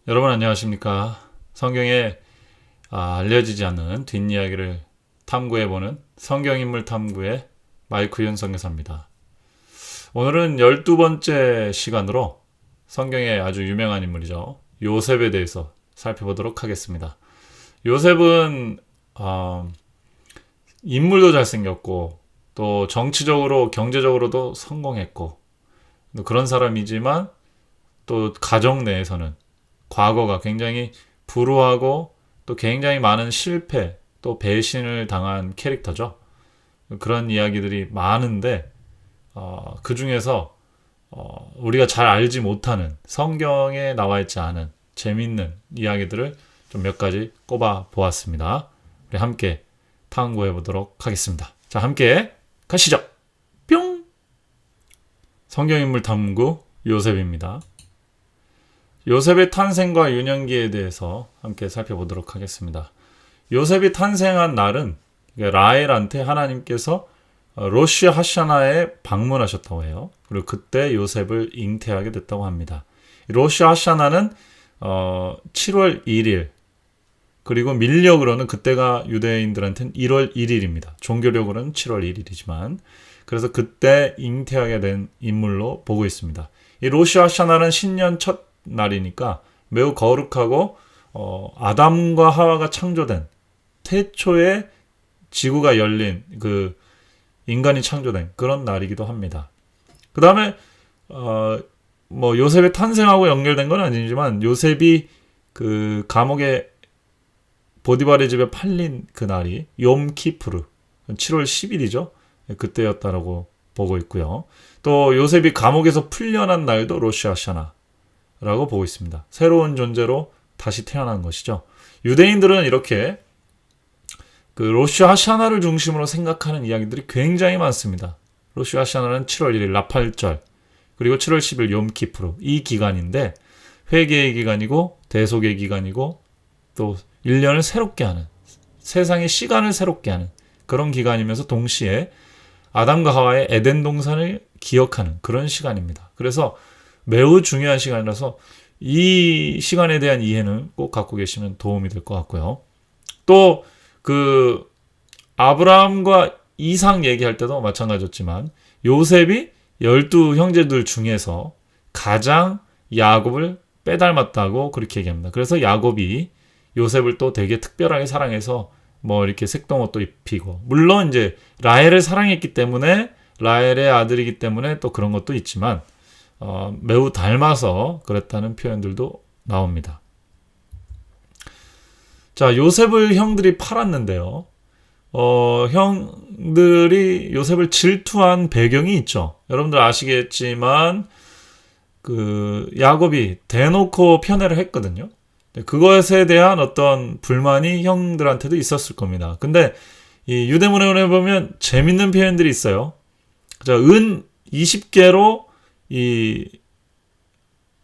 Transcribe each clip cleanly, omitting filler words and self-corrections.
여러분 안녕하십니까? 성경에 알려지지 않는 뒷이야기를 탐구해보는 성경인물 탐구의 마이크 윤성교사입니다. 오늘은 12번째 시간으로 성경에 아주 유명한 인물이죠. 요셉에 대해서 살펴보도록 하겠습니다. 요셉은 인물도 잘생겼고 또 정치적으로 경제적으로도 성공했고 그런 사람이지만 또 가정 내에서는 과거가 굉장히 불우하고 또 굉장히 많은 실패 또 배신을 당한 캐릭터죠. 그런 이야기들이 많은데 그 중에서 우리가 잘 알지 못하는 성경에 나와 있지 않은 재밌는 이야기들을 좀 몇 가지 꼽아 보았습니다. 우리 함께 탐구해 보도록 하겠습니다. 자, 함께 가시죠. 뿅! 성경인물 탐구 요셉입니다. 요셉의 탄생과 유년기에 대해서 함께 살펴보도록 하겠습니다. 요셉이 탄생한 날은 라헬한테 하나님께서 로시 하샤나에 방문하셨다고 해요. 그리고 그때 요셉을 잉태하게 됐다고 합니다. 로시 하샤나는 7월 1일 그리고 밀력으로는 그때가 유대인들한테는 1월 1일입니다. 종교력으로는 7월 1일이지만 그래서 그때 잉태하게 된 인물로 보고 있습니다. 이 로시 하샤나는 신년 첫 날이니까 매우 거룩하고 아담과 하와가 창조된 태초에 지구가 열린 그 인간이 창조된 그런 날이기도 합니다. 그 다음에 뭐 요셉의 탄생하고 연결된 건 아니지만 요셉이 그 감옥에 보디발의 집에 팔린 그 날이 욤키푸르 7월 10일이죠. 그때였다라고 보고 있고요. 또 요셉이 감옥에서 풀려난 날도 로시 하샤나 라고 보고 있습니다. 새로운 존재로 다시 태어난 것이죠. 유대인들은 이렇게 그 로시 하샤나를 중심으로 생각하는 이야기들이 굉장히 많습니다. 로시 하샤나는 7월 1일 나팔절 그리고 7월 10일 욤키푸르 이 기간인데 회개의 기간이고 대속의 기간이고 또 1년을 새롭게 하는 세상의 시간을 새롭게 하는 그런 기간이면서 동시에 아담과 하와의 에덴 동산을 기억하는 그런 시간입니다. 그래서 매우 중요한 시간이라서 이 시간에 대한 이해는 꼭 갖고 계시면 도움이 될 것 같고요. 또 그 아브라함과 이삭 얘기할 때도 마찬가지였지만 요셉이 12 형제들 중에서 가장 야곱을 빼닮았다고 그렇게 얘기합니다. 그래서 야곱이 요셉을 또 되게 특별하게 사랑해서 뭐 이렇게 색동옷도 입히고 물론 이제 라헬을 사랑했기 때문에 라헬의 아들이기 때문에 또 그런 것도 있지만 매우 닮아서 그랬다는 표현들도 나옵니다. 자, 요셉을 형들이 팔았는데요. 형들이 요셉을 질투한 배경이 있죠. 여러분들 아시겠지만 그 야곱이 대놓고 편애를 했거든요. 그것에 대한 어떤 불만이 형들한테도 있었을 겁니다. 근데 이 유대문헌에 보면 재밌는 표현들이 있어요. 자, 은 20개로 이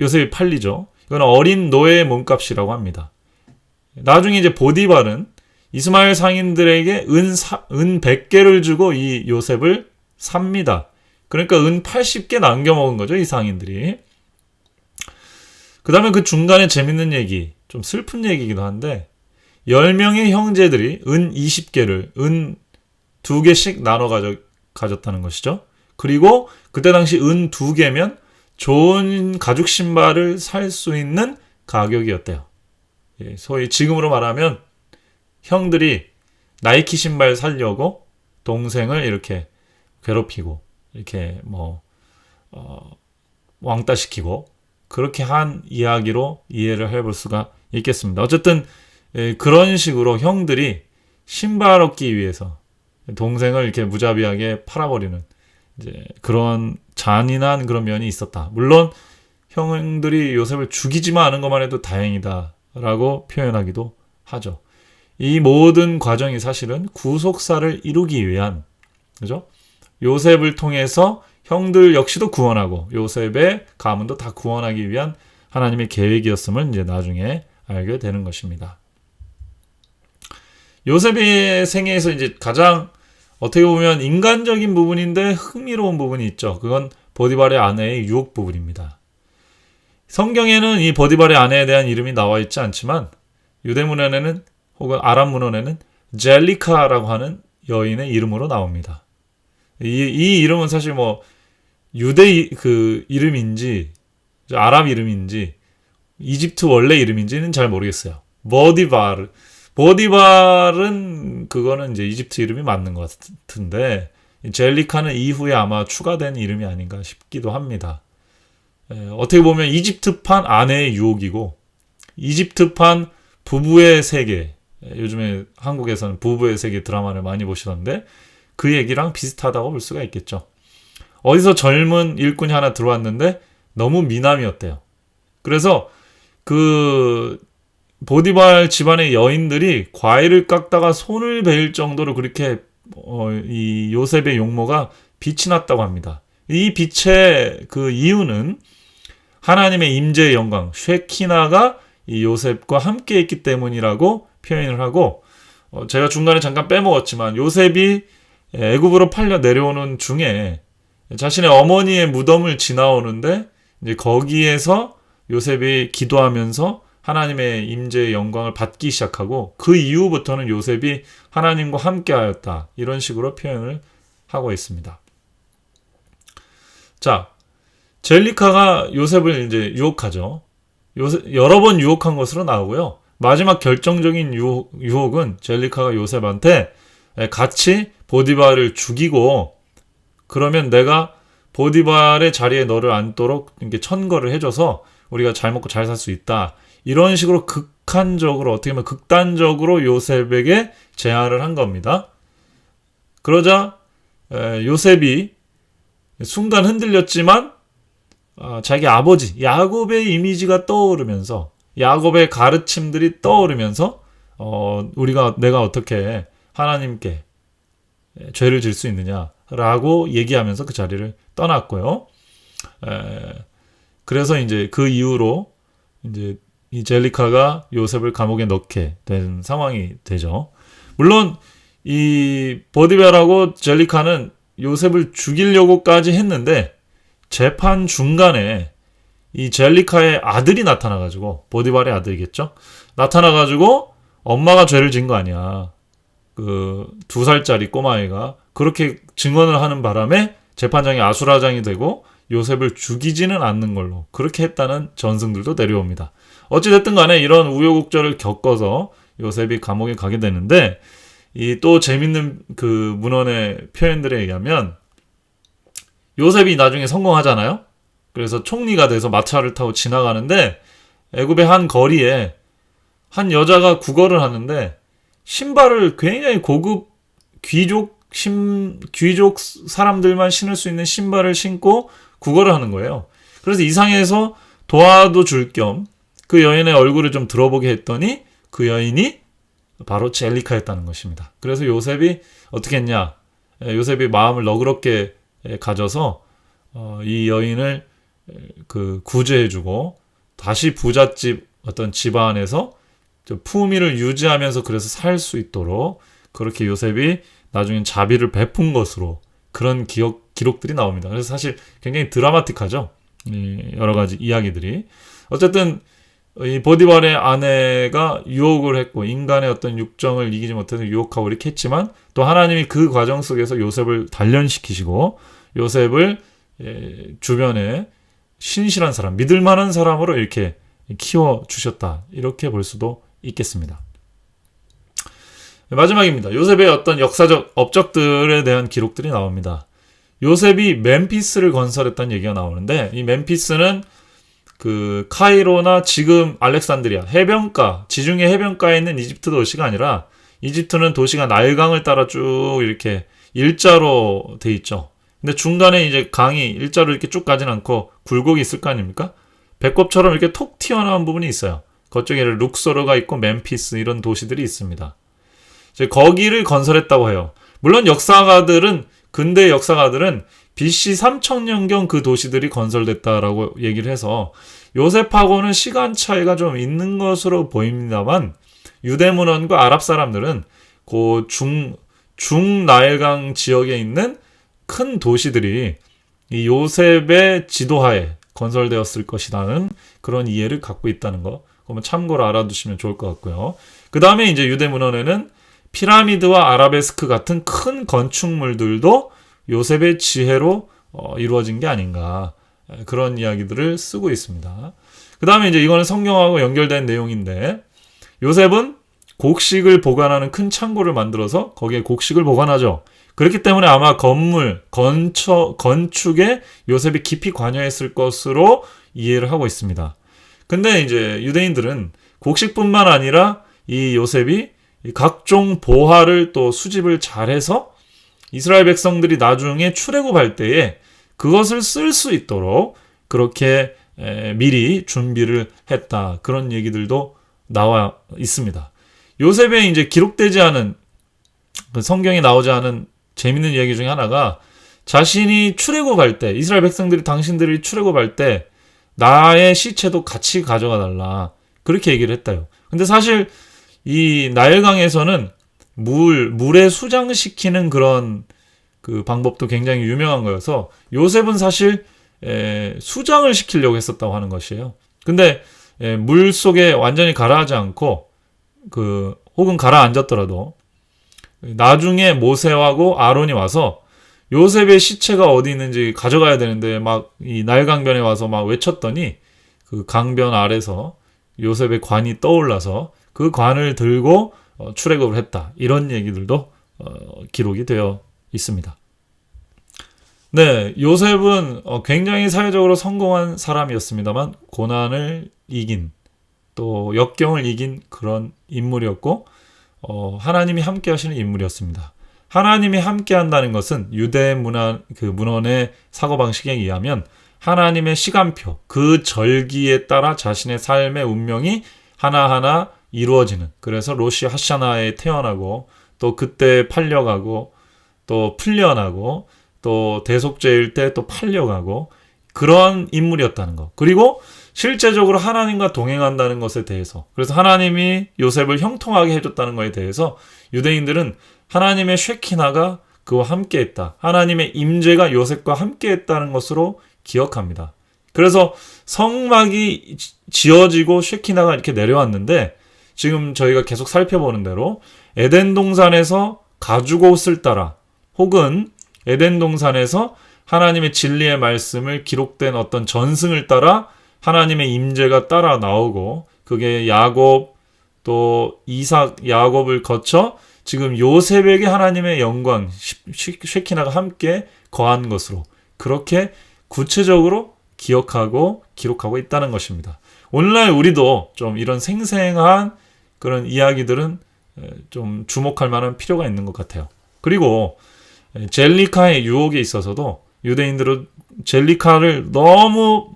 요셉이 팔리죠. 이건 어린 노예의 몸값이라고 합니다. 나중에 이제 보디발은 이스마엘 상인들에게 은 100개를 주고 이 요셉을 삽니다. 그러니까 은 80개 남겨먹은 거죠, 이 상인들이. 그 다음에 그 중간에 재밌는 얘기, 좀 슬픈 얘기이기도 한데 10명의 형제들이 은 20개를 은 2개씩 나눠 가졌다는 것이죠. 그리고 그때 당시 은 2개면 좋은 가죽 신발을 살 수 있는 가격이었대요. 소위 지금으로 말하면 형들이 나이키 신발 사려고 동생을 이렇게 괴롭히고 이렇게 뭐 왕따시키고 그렇게 한 이야기로 이해를 해볼 수가 있겠습니다. 어쨌든 그런 식으로 형들이 신발 얻기 위해서 동생을 이렇게 무자비하게 팔아버리는 이제 그런 잔인한 그런 면이 있었다. 물론 형들이 요셉을 죽이지만 않은 것만 해도 다행이다라고 표현하기도 하죠. 이 모든 과정이 사실은 구속사를 이루기 위한, 그죠? 요셉을 통해서 형들 역시도 구원하고 요셉의 가문도 다 구원하기 위한 하나님의 계획이었음을 이제 나중에 알게 되는 것입니다. 요셉의 생애에서 이제 가장 어떻게 보면 인간적인 부분인데 흥미로운 부분이 있죠. 그건 보디발의 아내의 유혹 부분입니다. 성경에는 이 버디발의 아내에 대한 이름이 나와 있지 않지만 유대문헌에는 혹은 아랍 문헌에는 젤리카라고 하는 여인의 이름으로 나옵니다. 이 이름은 사실 뭐 유대 그 이름인지 아랍 이름인지 이집트 원래 이름인지는 잘 모르겠어요. 버디발은 그거는 이제 이집트 이름이 맞는 것 같은데 젤리카는 이후에 아마 추가된 이름이 아닌가 싶기도 합니다. 어떻게 보면 이집트판 아내의 유혹이고 이집트판 부부의 세계, 요즘에 한국에서는 부부의 세계 드라마를 많이 보시던데 그 얘기랑 비슷하다고 볼 수가 있겠죠. 어디서 젊은 일꾼이 하나 들어왔는데 너무 미남이었대요. 그래서 그 보디발 집안의 여인들이 과일을 깎다가 손을 베일 정도로 그렇게 이 요셉의 용모가 빛이 났다고 합니다. 이 빛의 그 이유는 하나님의 임재의 영광, 쉐키나가 이 요셉과 함께 있기 때문이라고 표현을 하고, 제가 중간에 잠깐 빼먹었지만 요셉이 애굽으로 팔려 내려오는 중에 자신의 어머니의 무덤을 지나오는데 이제 거기에서 요셉이 기도하면서 하나님의 임재의 영광을 받기 시작하고 그 이후부터는 요셉이 하나님과 함께하였다, 이런 식으로 표현을 하고 있습니다. 자, 젤리카가 요셉을 이제 유혹하죠. 여러 번 유혹한 것으로 나오고요. 마지막 결정적인 유혹은 젤리카가 요셉한테 같이 보디발을 죽이고 그러면 내가 보디발의 자리에 너를 앉도록 이렇게 천거를 해줘서 우리가 잘 먹고 잘 살 수 있다, 이런 식으로 극한적으로, 어떻게 보면 극단적으로 요셉에게 제안을 한 겁니다. 그러자 요셉이 순간 흔들렸지만 자기 아버지 야곱의 이미지가 떠오르면서, 야곱의 가르침들이 떠오르면서 내가 어떻게 하나님께 죄를 질 수 있느냐라고 얘기하면서 그 자리를 떠났고요. 그래서 이제 그 이후로 이제 이 젤리카가 요셉을 감옥에 넣게 된 상황이 되죠. 물론 이 버디발하고 젤리카는 요셉을 죽이려고까지 했는데 재판 중간에 이 젤리카의 아들이 나타나가지고, 보디발의 아들이겠죠? 나타나가지고 엄마가 죄를 진 거 아니야, 그 2살짜리 꼬마애가, 그렇게 증언을 하는 바람에 재판장이 아수라장이 되고 요셉을 죽이지는 않는 걸로 그렇게 했다는 전승들도 내려옵니다. 어찌됐든 간에 이런 우여곡절을 겪어서 요셉이 감옥에 가게 되는데, 이 또 재밌는 그 문헌의 표현들에 의하면 요셉이 나중에 성공하잖아요. 그래서 총리가 돼서 마차를 타고 지나가는데 애굽의 한 거리에 한 여자가 구걸을 하는데 신발을 굉장히 고급 귀족 사람들만 신을 수 있는 신발을 신고 구걸을 하는 거예요. 그래서 이상해서 도와도 줄 겸 그 여인의 얼굴을 좀 들어보게 했더니 그 여인이 바로 젤리카였다는 것입니다. 그래서 요셉이 어떻게 했냐? 요셉이 마음을 너그럽게 가져서 이 여인을 그 구제해주고 다시 부잣집 어떤 집안에서 품위를 유지하면서 그래서 살 수 있도록 그렇게 요셉이 나중엔 자비를 베푼 것으로 그런 기록들이 나옵니다. 그래서 사실 굉장히 드라마틱하죠. 여러 가지 이야기들이. 어쨌든 이 보디발의 아내가 유혹을 했고 인간의 어떤 육정을 이기지 못해서 유혹하고 이렇게 했지만 또 하나님이 그 과정 속에서 요셉을 단련시키시고 요셉을 주변에 신실한 사람, 믿을 만한 사람으로 이렇게 키워주셨다, 이렇게 볼 수도 있겠습니다. 마지막입니다. 요셉의 어떤 역사적 업적들에 대한 기록들이 나옵니다. 요셉이 멤피스를 건설했다는 얘기가 나오는데, 이 멤피스는 그 카이로나 지금 알렉산드리아 지중해 해변가에 있는 이집트 도시가 아니라, 이집트는 도시가 나일강을 따라 쭉 이렇게 일자로 돼 있죠. 근데 중간에 이제 강이 일자로 이렇게 쭉 가진 않고 굴곡이 있을 거 아닙니까? 배꼽처럼 이렇게 톡 튀어나온 부분이 있어요. 그쪽에 룩소르가 있고 멤피스, 이런 도시들이 있습니다. 이제 거기를 건설했다고 해요. 물론 근대 역사가들은 BC 3000년경 그 도시들이 건설됐다라고 얘기를 해서 요셉하고는 시간 차이가 좀 있는 것으로 보입니다만, 유대문헌과 아랍 사람들은 그 중나일강 지역에 있는 큰 도시들이 이 요셉의 지도하에 건설되었을 것이라는 그런 이해를 갖고 있다는 거. 그러면 참고로 알아두시면 좋을 것 같고요. 그 다음에 이제 유대 문헌에는 피라미드와 아라베스크 같은 큰 건축물들도 요셉의 지혜로 이루어진 게 아닌가. 그런 이야기들을 쓰고 있습니다. 그 다음에 이제 이거는 성경하고 연결된 내용인데, 요셉은 곡식을 보관하는 큰 창고를 만들어서 거기에 곡식을 보관하죠. 그렇기 때문에 아마 건축에 요셉이 깊이 관여했을 것으로 이해를 하고 있습니다. 근데 이제 유대인들은 곡식뿐만 아니라 이 요셉이 각종 보화를 또 수집을 잘해서 이스라엘 백성들이 나중에 출애굽할 때에 그것을 쓸 수 있도록 그렇게 미리 준비를 했다. 그런 얘기들도 나와 있습니다. 요셉의 이제 기록되지 않은, 성경에 나오지 않은 재밌는 이야기 중에 하나가, 자신이 출애굽할 때, 이스라엘 백성들이 당신들이 출애굽할 때 나의 시체도 같이 가져가 달라. 그렇게 얘기를 했다요. 근데 사실 이 나일강에서는 물에 수장시키는 그런 그 방법도 굉장히 유명한 거여서 요셉은 사실 수장을 시키려고 했었다고 하는 것이에요. 근데 물 속에 완전히 가라앉지 않고 혹은 가라앉았더라도 나중에 모세하고 아론이 와서 요셉의 시체가 어디 있는지 가져가야 되는데 막 이 나일강변에 와서 막 외쳤더니 그 강변 아래서 요셉의 관이 떠올라서 그 관을 들고 출애굽을 했다. 이런 얘기들도 기록이 되어 있습니다. 네, 요셉은 굉장히 사회적으로 성공한 사람이었습니다만 고난을 이긴, 또 역경을 이긴 그런 인물이었고 하나님이 함께 하시는 인물이었습니다. 하나님이 함께 한다는 것은 유대 문헌의 사고방식에 의하면 하나님의 시간표, 그 절기에 따라 자신의 삶의 운명이 하나하나 이루어지는, 그래서 로시 하샤나에 태어나고 또 그때 팔려가고 또 풀려나고 또 대속죄일 때 또 팔려가고 그런 인물이었다는 것. 그리고 실제적으로 하나님과 동행한다는 것에 대해서, 그래서 하나님이 요셉을 형통하게 해줬다는 것에 대해서 유대인들은 하나님의 쉐키나가 그와 함께했다, 하나님의 임재가 요셉과 함께했다는 것으로 기억합니다. 그래서 성막이 지어지고 쉐키나가 이렇게 내려왔는데, 지금 저희가 계속 살펴보는 대로 에덴 동산에서 가죽옷을 따라, 혹은 에덴 동산에서 하나님의 진리의 말씀을 기록된 어떤 전승을 따라 하나님의 임재가 따라 나오고, 그게 야곱 또 이삭 야곱을 거쳐 지금 요셉에게 하나님의 영광 쉐키나가 함께 거한 것으로 그렇게 구체적으로 기억하고 기록하고 있다는 것입니다. 오늘날 우리도 좀 이런 생생한 그런 이야기들은 좀 주목할 만한 필요가 있는 것 같아요. 그리고 젤리카의 유혹에 있어서도 유대인들은 젤리카를 너무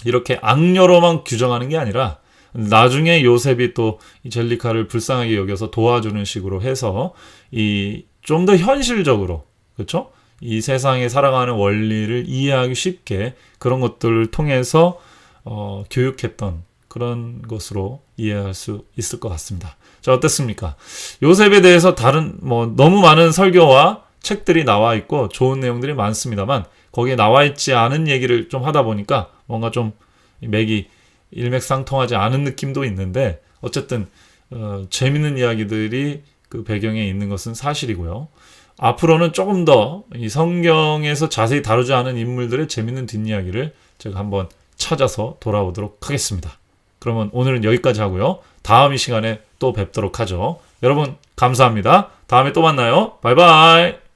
이렇게 악녀로만 규정하는 게 아니라 나중에 요셉이 또 이 젤리카를 불쌍하게 여겨서 도와주는 식으로 해서 이 좀 더 현실적으로, 그렇죠? 이 세상에 살아가는 원리를 이해하기 쉽게 그런 것들을 통해서 교육했던 그런 것으로 이해할 수 있을 것 같습니다. 자, 어땠습니까? 요셉에 대해서 너무 많은 설교와 책들이 나와 있고 좋은 내용들이 많습니다만, 거기에 나와 있지 않은 얘기를 좀 하다 보니까 뭔가 좀 맥이 일맥상통하지 않은 느낌도 있는데, 어쨌든 재밌는 이야기들이 그 배경에 있는 것은 사실이고요. 앞으로는 조금 더 이 성경에서 자세히 다루지 않은 인물들의 재밌는 뒷이야기를 제가 한번 찾아서 돌아오도록 하겠습니다. 그러면 오늘은 여기까지 하고요. 다음 이 시간에 또 뵙도록 하죠. 여러분 감사합니다. 다음에 또 만나요. 바이바이.